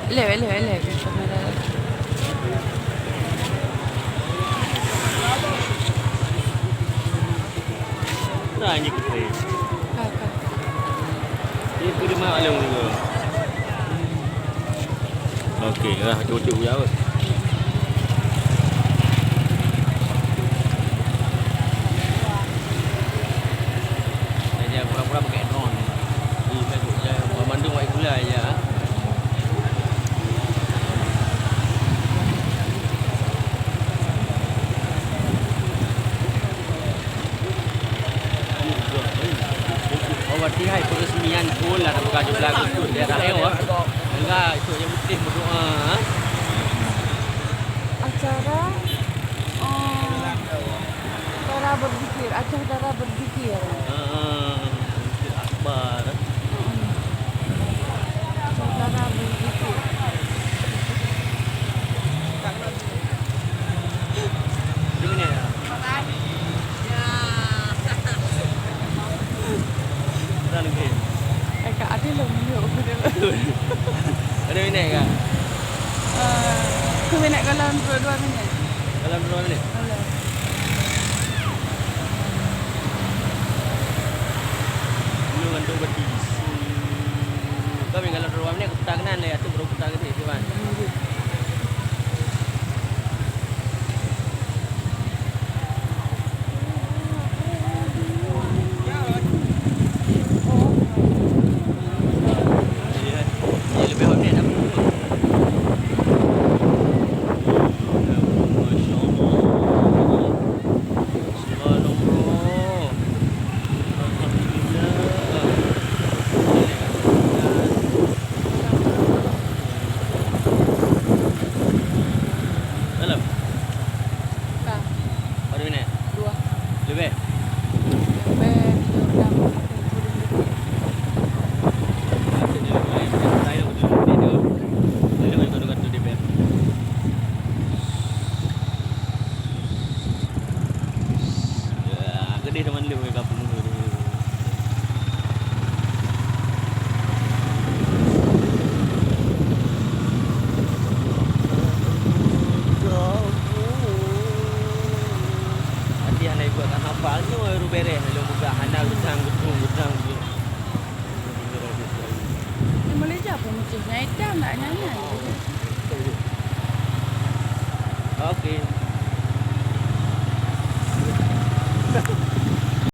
Elok kamera. Nah, ini kita. Kakak. Ini pergi malam juga. Okey, dah cucuk je apa. Dia pura-pura pakai drone. Ni Facebook je. Bandung buat gula je. Berarti hai peresmian pun lah nak buka 17 Agustus dia dah lewat. Enggak, itu yang penting berdoa. Acara Dara berzikir, acara Dara berzikir. Masjid Akbar. Acara Dara berzikir. Di mana? Dah lagi. Kakak ada lah minyak. Ada minit ke? Aku minat kalau 2 minit. Dalam 2 minit. Alah. Dulu kan tu berarti. Kami kalau 2 minit aku putar kanan lah. Tu baru putar ke sini, Tuan. Dia lebih hot ni dah pun. Dalam? Kak, Berapa minit? 2. Lebih? Gede teman lu kapal dulu. Nanti anda buat kan hafal tu baru beres kalau buka anda gudang. Di Malaysia pun macam Naida nak nyanyi.